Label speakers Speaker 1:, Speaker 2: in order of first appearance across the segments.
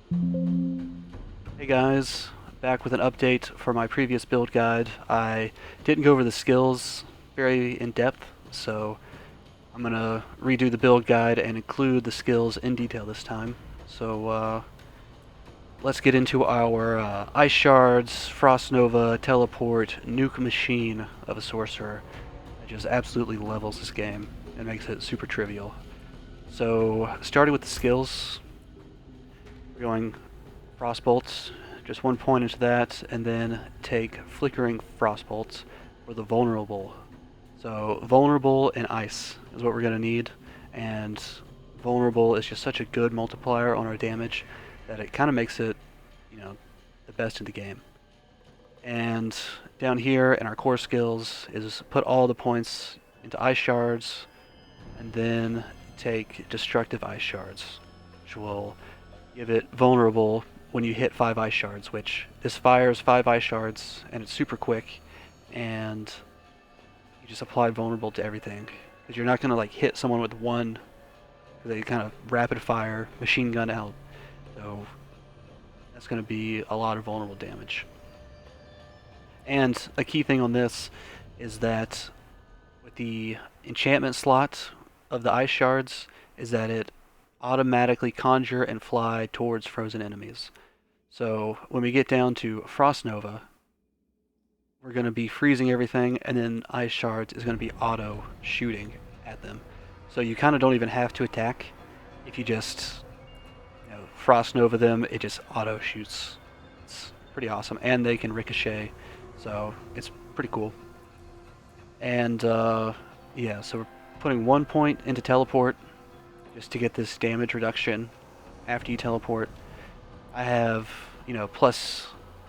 Speaker 1: Hey guys, back with an update for my previous build guide. I didn't go over the skills very in depth, so I'm gonna redo the build guide and include the skills in detail this time. So let's get into our Ice Shards, Frost Nova, Teleport, Nuke Machine of a Sorcerer. It just absolutely levels this game and makes it super trivial. So starting with the skills, we're going Frostbolts, just 1 point into that, and then take Flickering Frostbolts for the Vulnerable. So Vulnerable and Ice is what we're going to need, and Vulnerable is just such a good multiplier on our damage that it kind of makes it, you know, the best in the game. And down here in our core skills is put all the points into Ice Shards, and then take Destructive Ice Shards, which will give it Vulnerable when you hit 5 Ice Shards, which this fires 5 Ice Shards, and it's super quick, and you just apply Vulnerable to everything. Because you're not going to like hit someone with one, they kind of rapid fire, machine gun out. So that's going to be a lot of vulnerable damage. And a key thing on this is that with the enchantment slot of the Ice Shards is that it automatically conjure and fly towards frozen enemies. So when we get down to Frost Nova, we're going to be freezing everything, and then Ice Shards is going to be auto shooting at them. So you kind of don't even have to attack. If you just Frost Nova them, it just auto shoots. It's pretty awesome, and they can ricochet, so it's pretty cool. And yeah, so we're putting 1 point into teleport just to get this damage reduction after you teleport. I have, plus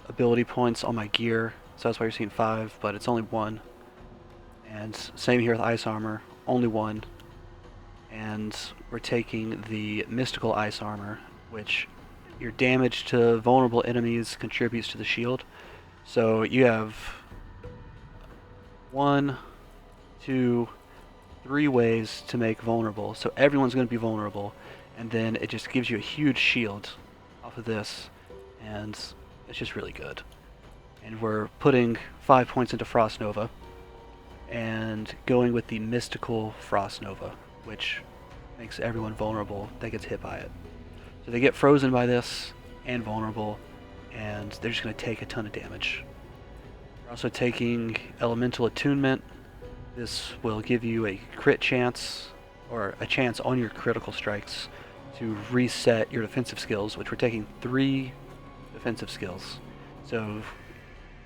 Speaker 1: ability points on my gear, so that's why you're seeing 5, but it's only 1. And same here with ice armor, only 1. And we're taking the mystical ice armor, which your damage to vulnerable enemies contributes to the shield. So you have 1, 2, 3 ways to make vulnerable. So everyone's going to be vulnerable, and then it just gives you a huge shield off of this, and it's just really good. And we're putting 5 points into Frost Nova, and going with the mystical Frost Nova, which makes everyone vulnerable that gets hit by it. So they get frozen by this and vulnerable, and they're just going to take a ton of damage. We're also taking Elemental Attunement. This will give you a crit chance, or a chance on your critical strikes, to reset your defensive skills, which we're taking 3 defensive skills. So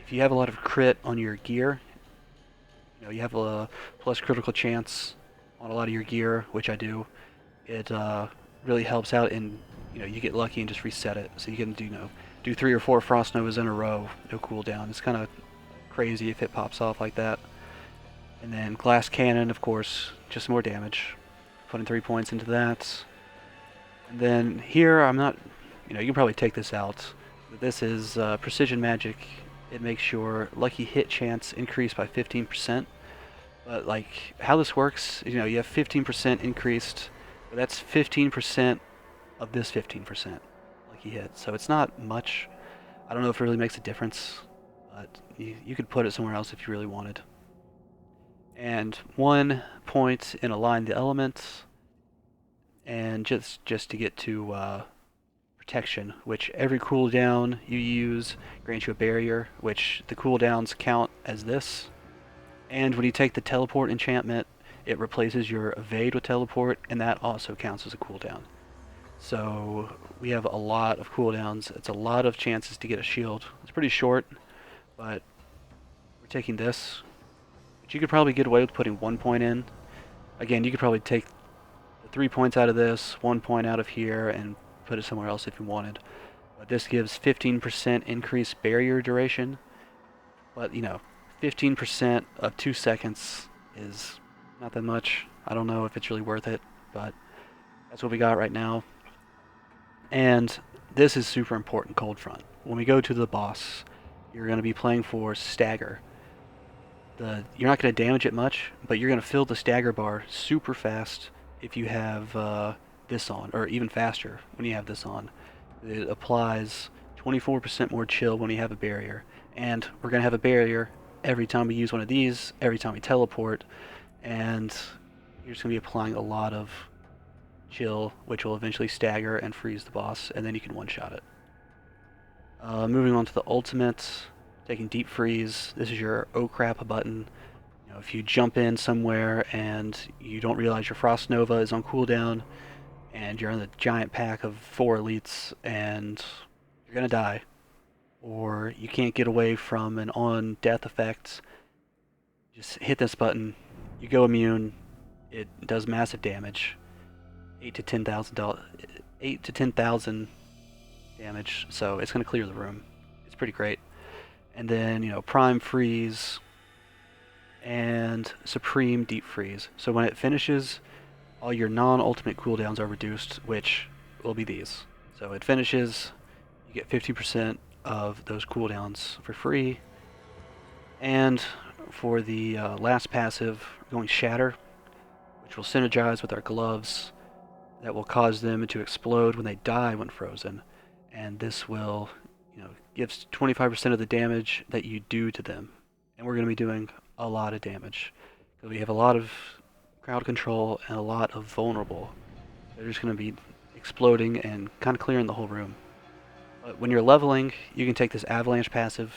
Speaker 1: if you have a lot of crit on your gear, you have a plus critical chance on a lot of your gear, which I do. It really helps out in, you get lucky and just reset it. So you can do 3 or 4 Frost Novas in a row, no cooldown. It's kind of crazy if it pops off like that. And then Glass Cannon, of course, just more damage. Putting 3 points into that. And then here, I'm not, you can probably take this out. This is Precision Magic. It makes your lucky hit chance increase by 15%. But like how this works, you have 15% increased, but that's 15% of this 15% lucky hit. So it's not much. I don't know if it really makes a difference, but you could put it somewhere else if you really wanted. And 1 point in Align the Elements, and just to get to Protection, which every cooldown you use grants you a barrier, which the cooldowns count as this. And when you take the Teleport enchantment, it replaces your Evade with Teleport, and that also counts as a cooldown. So we have a lot of cooldowns. It's a lot of chances to get a shield. It's pretty short, but we're taking this, which you could probably get away with putting 1 point in. Again, you could probably take the 3 points out of this, 1 point out of here, and put it somewhere else if you wanted. But this gives 15% increased barrier duration. But 15% of 2 seconds is not that much. I don't know if it's really worth it, but that's what we got right now. And this is super important, Cold Front. When we go to the boss, you're going to be playing for Stagger. You're not going to damage it much, but you're going to fill the Stagger bar super fast if you have this on, or even faster when you have this on. It applies 24% more chill when we have a barrier. And we're going to have a barrier every time we use one of these, every time we teleport, and you're just going to be applying a lot of chill, which will eventually stagger and freeze the boss, and then you can one-shot it. Moving on to the ultimate, taking deep freeze. This is your oh crap button. You know, if you jump in somewhere and you don't realize your Frost Nova is on cooldown, and you're in the giant pack of 4 elites, and you're gonna die, or you can't get away from an on death effect, just hit this button. You go immune. It does massive damage, 8 to 10,000 damage. So it's gonna clear the room. It's pretty great. And then Prime Freeze and Supreme Deep Freeze. So when it finishes, all your non-ultimate cooldowns are reduced, which will be these. So it finishes, you get 50% of those cooldowns for free. And for the last passive, we're going Shatter, which will synergize with our gloves. That will cause them to explode when they die when frozen. And this will, gives 25% of the damage that you do to them. And we're going to be doing a lot of damage. Because we have a lot of crowd control and a lot of vulnerable. They're just going to be exploding and kind of clearing the whole room. But when you're leveling, you can take this Avalanche passive.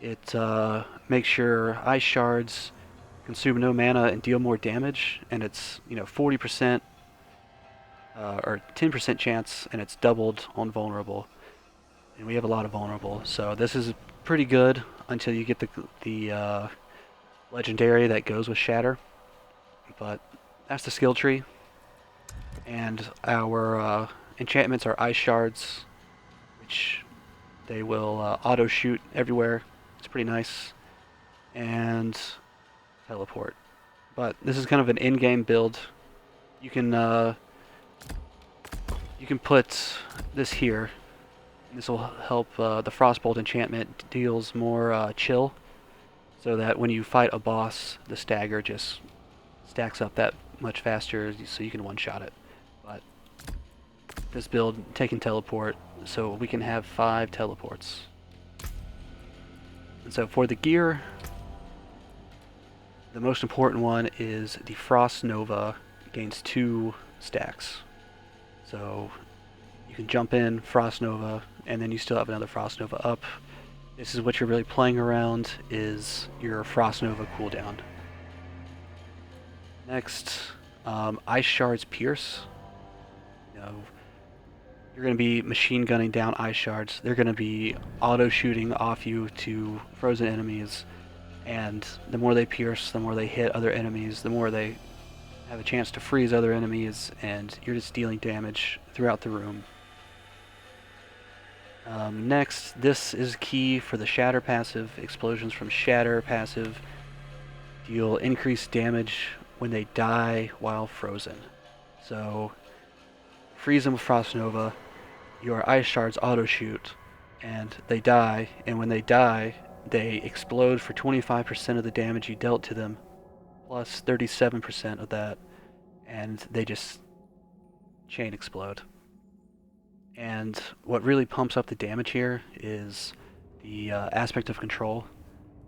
Speaker 1: It makes your ice shards consume no mana and deal more damage, and it's 40% or 10% chance, and it's doubled on vulnerable. And we have a lot of vulnerable, so this is pretty good until you get the legendary that goes with Shatter. But that's the skill tree, and our enchantments are ice shards, which they will auto shoot everywhere. It's pretty nice, and teleport. But this is kind of an in-game build. You can put this here. This will help the Frostbolt enchantment deals more chill, so that when you fight a boss, the stagger just stacks up that much faster, so you can one-shot it. But this build taking teleport, so we can have 5 teleports. And so for the gear, the most important one is the Frost Nova gains 2 stacks. So you can jump in, Frost Nova, and then you still have another Frost Nova up. This is what you're really playing around, is your Frost Nova cooldown. Next, Ice Shards Pierce. You're going to be machine gunning down Ice Shards. They're going to be auto shooting off you to frozen enemies, and the more they pierce, the more they hit other enemies, the more they have a chance to freeze other enemies, and you're just dealing damage throughout the room. Next, this is key for the Shatter passive. Explosions from Shatter passive deal increased damage when they die while frozen. So, freeze them with Frost Nova, your Ice Shards auto shoot, and they die, and when they die, they explode for 25% of the damage you dealt to them, plus 37% of that, and they just chain explode. And what really pumps up the damage here is the aspect of control.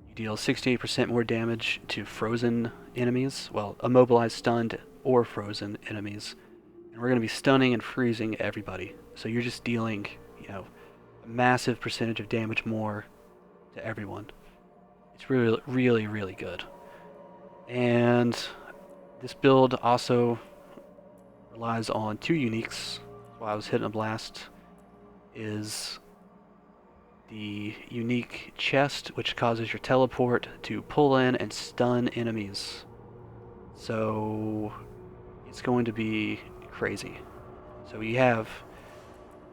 Speaker 1: You deal 68% more damage to frozen enemies, well, immobilized, stunned, or frozen enemies. And we're going to be stunning and freezing everybody. So you're just dealing, a massive percentage of damage more to everyone. It's really, really, really good. And this build also relies on 2 uniques. While I was hitting a blast, is the unique chest, which causes your teleport to pull in and stun enemies. So it's going to be crazy. So you have,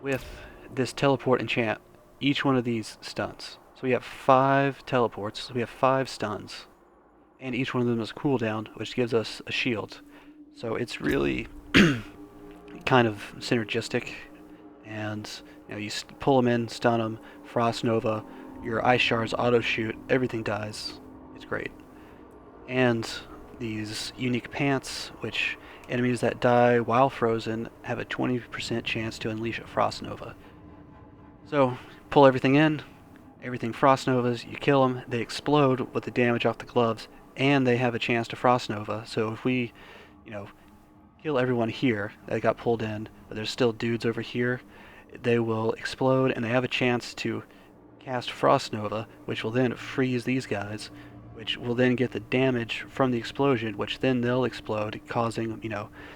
Speaker 1: with this teleport enchant, each one of these stuns. So we have 5 teleports, so we have 5 stuns, and each one of them is cooldown, which gives us a shield. So it's really kind of synergistic, and you pull them in, stun them, Frost Nova, your Ice Shards auto shoot, everything dies. It's great. And these unique pants, which Enemies that die while frozen have a 20% chance to unleash a Frost Nova. So, pull everything in, everything Frost Novas, you kill them, they explode with the damage off the gloves, and they have a chance to Frost Nova. So if we, kill everyone here that got pulled in, but there's still dudes over here, they will explode, and they have a chance to cast Frost Nova, which will then freeze these guys, which will then get the damage from the explosion, which then they'll explode, causing,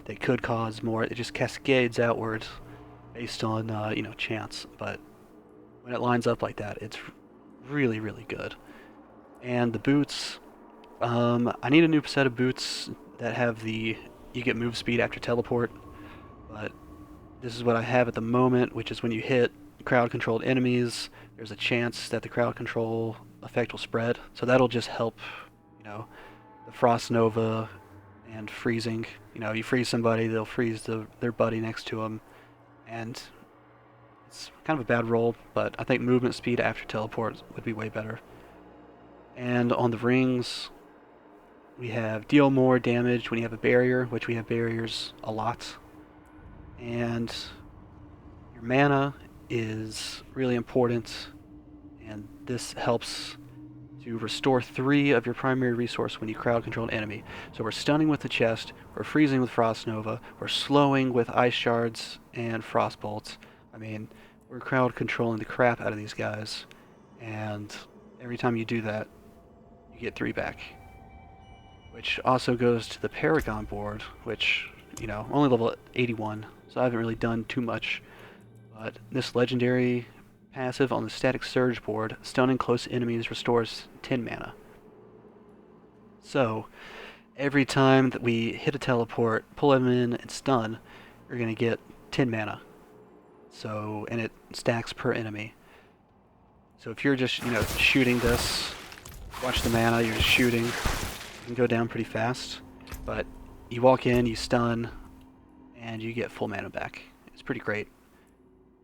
Speaker 1: they could cause more. It just cascades outwards based on, chance. But when it lines up like that, it's really, really good. And the boots, I need a new set of boots that have you get move speed after teleport, but this is what I have at the moment, which is when you hit crowd-controlled enemies, there's a chance that the crowd control effect will spread. So that'll just help, the Frost Nova and freezing. You freeze somebody, they'll freeze their buddy next to them, and it's kind of a bad roll, but I think movement speed after teleport would be way better. And on the rings, we have deal more damage when you have a barrier, which we have barriers a lot. And your mana is really important, and this helps to restore 3 of your primary resource when you crowd control an enemy. So we're stunning with the chest, we're freezing with Frost Nova, we're slowing with Ice Shards and Frost Bolts. I mean, we're crowd controlling the crap out of these guys, and every time you do that, you get 3 back. Which also goes to the Paragon board, which, only level 81, so I haven't really done too much. But this legendary passive on the Static Surge board, stunning close enemies restores 10 mana. So, every time that we hit a teleport, pull them in, and stun, you're going to get 10 mana. So, and it stacks per enemy. So if you're just, shooting this, watch the mana, you're just shooting, you can go down pretty fast. But you walk in, you stun, and you get full mana back. It's pretty great.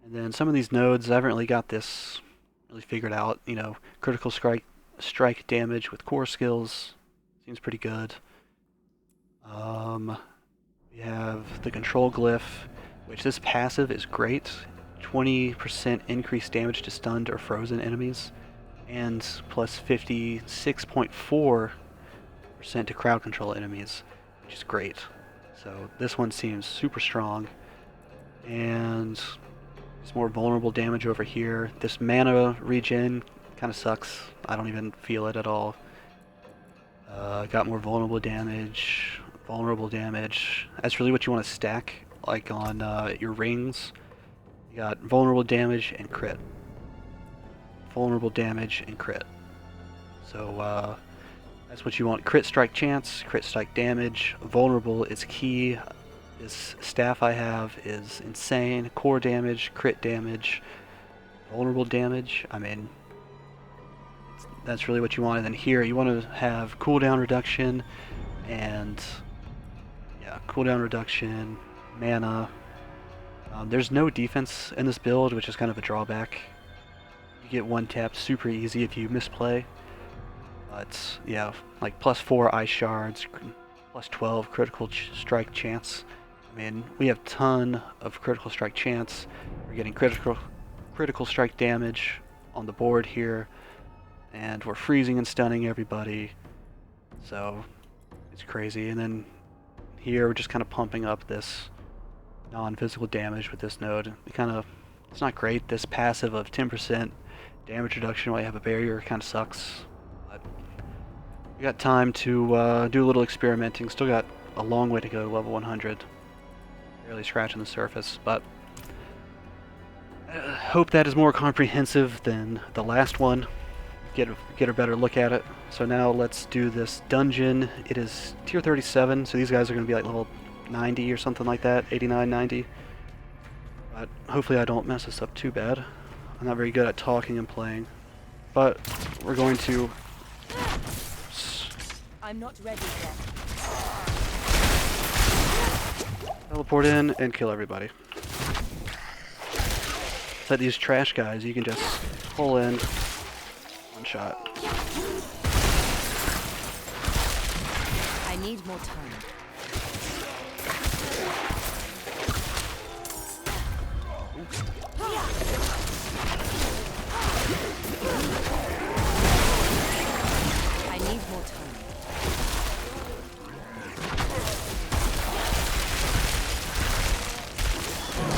Speaker 1: And then some of these nodes, I haven't really got this really figured out. Critical strike damage with core skills seems pretty good. We have the control glyph, which this passive is great. 20% increased damage to stunned or frozen enemies, and plus 56.4% to crowd control enemies, which is great. So this one seems super strong. And there's more vulnerable damage over here. This mana regen kind of sucks. I don't even feel it at all. Got more vulnerable damage. That's really what you want to stack, like on your rings. You got vulnerable damage and crit. Vulnerable damage and crit. So that's what you want. Crit strike chance, crit strike damage. Vulnerable is key. This staff I have is insane. Core damage, crit damage, vulnerable damage. I mean, that's really what you want. And then here, you want to have cooldown reduction and, cooldown reduction, mana. There's no defense in this build, which is kind of a drawback. You get one tap super easy if you misplay. But, like plus 4 Ice Shards, plus 12 critical strike chance. I mean, we have a ton of critical strike chance. We're getting critical strike damage on the board here, and we're freezing and stunning everybody. So it's crazy. And then here we're just kind of pumping up this non-physical damage with this node. It's not great. This passive of 10% damage reduction while you have a barrier kind of sucks. But we got time to do a little experimenting. Still got a long way to go to level 100. Barely scratching the surface, but hope that is more comprehensive than the last one. Get a better look at it. So now let's do this dungeon. It is tier 37, so these guys are going to be like level 90 or something like that, 89, 90. But hopefully I don't mess this up too bad. I'm not very good at talking and playing, but we're going to.
Speaker 2: I'm not ready yet.
Speaker 1: Teleport in and kill everybody. So these trash guys, you can just pull in, one shot.
Speaker 2: I need more time. I need more time.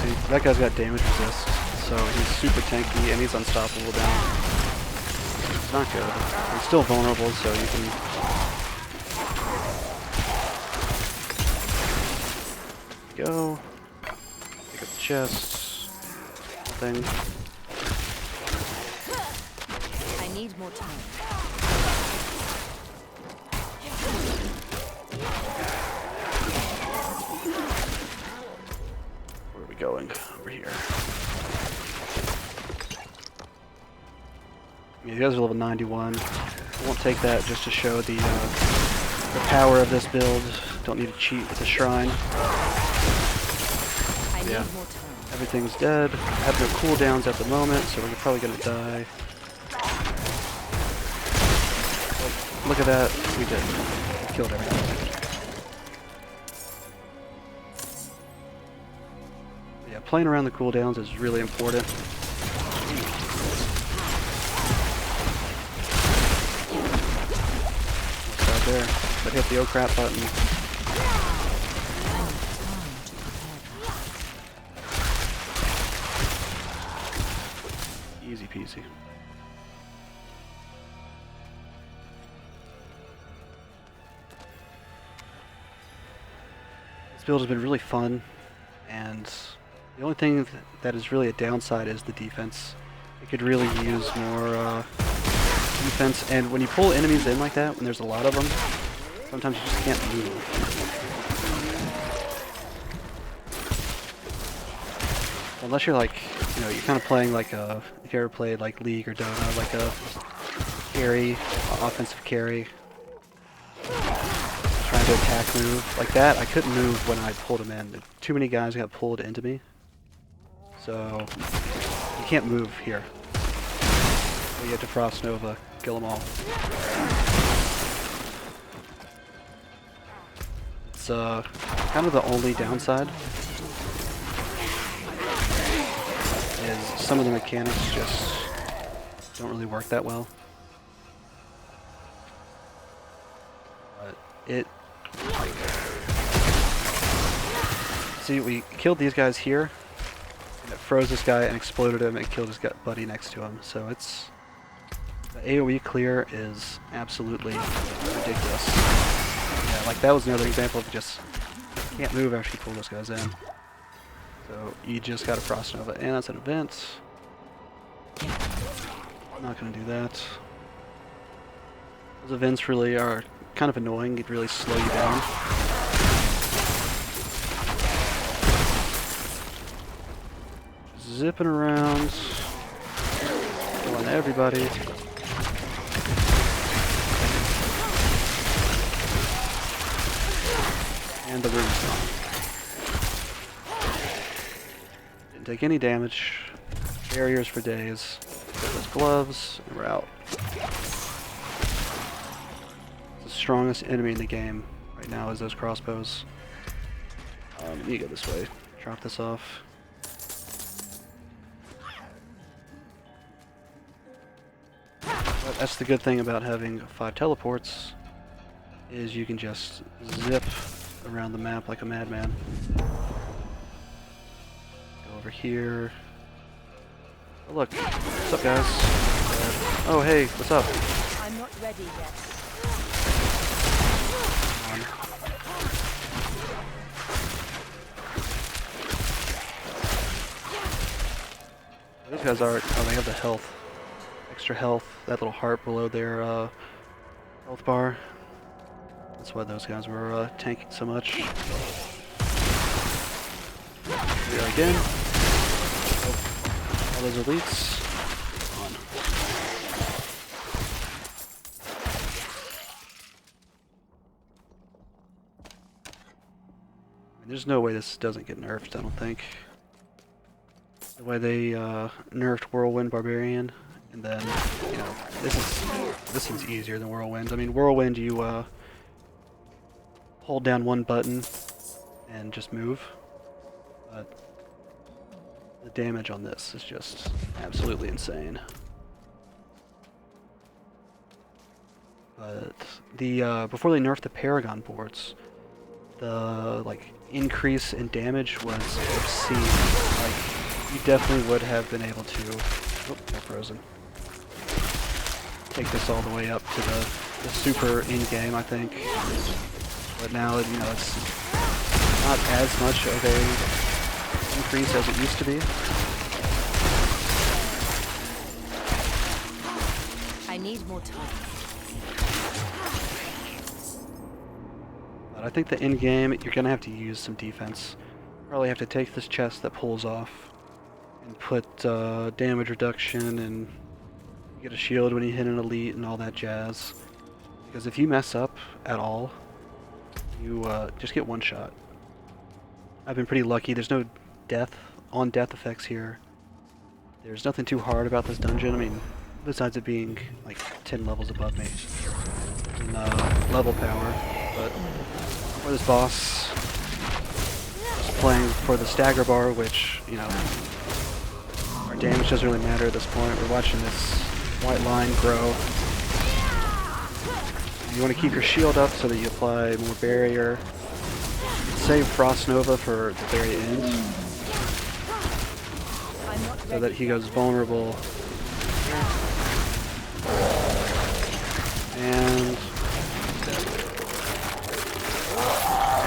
Speaker 1: See, that guy's got damage resist, so he's super tanky and he's unstoppable down. It's not good. He's still vulnerable, so you can... Go. Pick up the chest. Nothing.
Speaker 2: I need more time.
Speaker 1: Where are we going? Over here. Yeah, you guys are level 91. I won't take that just to show the power of this build. Don't need to cheat with the shrine.
Speaker 2: I
Speaker 1: Yeah.
Speaker 2: need more time.
Speaker 1: Everything's dead. I have no cooldowns at the moment, so we're probably gonna die. Oh, look at that. We did. We killed everything. Yeah, playing around the cooldowns is really important. What's out there? But hit the oh crap button. Easy peasy. This build has been really fun, and the only thing that is really a downside is the defense. It could really use more defense, and when you pull enemies in like that, when there's a lot of them, sometimes you just can't move. Unless you're like, you know, you're kind of playing like a, if you ever played like League or Dota, like a carry, offensive carry, trying to attack move. Like that, I couldn't move when I pulled him in. Too many guys got pulled into me. So, you can't move here. You get to Frost Nova, kill them all. It's kind of the only downside. Is some of the mechanics just don't really work that well. But it... See, we killed these guys here, and it froze this guy and exploded him and killed his buddy next to him. So it's... The AoE clear is absolutely ridiculous. Yeah, like that was another example of just can't move after you pull those guys in. So you just got a Frost Nova, and that's an event. I'm not going to do that. Those events really are kind of annoying. It really slow you down. Zipping around, killing everybody. And the room's gone. Didn't take any damage. Barriers for days. Get those gloves, and we're out. The strongest enemy in the game right now is those crossbows. You go this way. Drop this off. But that's the good thing about having 5 teleports, is you can just zip around the map like a madman. Go over here. Oh look, what's up guys? Oh hey, what's up?
Speaker 2: I'm not ready yet.
Speaker 1: Those guys are, oh they have the health. Extra health, that little heart below their health bar. That's why those guys were tanking so much. Here we are again. Oh, all those elites. On. I mean, there's no way this doesn't get nerfed, I don't think. The way they nerfed Whirlwind Barbarian, and then, you know, this one's easier than Whirlwind. I mean, Whirlwind, you hold down one button, and just move. But the damage on this is just absolutely insane. But the before they nerfed the Paragon boards, the increase in damage was obscene. Like you definitely would have been able to. Oh, got frozen. Take this all the way up to the super in-game, I think. But now, you know, it's not as much of a increase as it used to be.
Speaker 2: I need more time.
Speaker 1: But I think the in-game, you're gonna have to use some defense. Probably have to take this chest that pulls off and put damage reduction and get a shield when you hit an elite and all that jazz. Because if you mess up at all, you just get one shot. I've been pretty lucky. There's no death effects here. There's nothing too hard about this dungeon. I mean, besides it being like 10 levels above me in level power. But for this boss, just playing for the stagger bar, which, you know, our damage doesn't really matter at this point. We're watching this white line grow. You want to keep your shield up so that you apply more barrier. Save Frost Nova for the very end, so that he goes vulnerable. And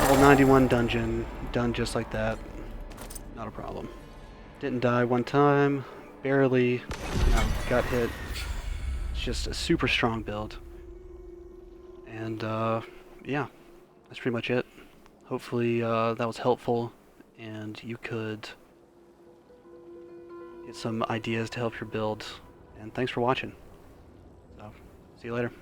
Speaker 1: level 91 dungeon, done just like that. Not a problem. Didn't die one time, barely, you know, got hit. It's just a super strong build. And yeah, that's pretty much it. Hopefully that was helpful and you could get some ideas to help your build. And thanks for watching. So, see you later.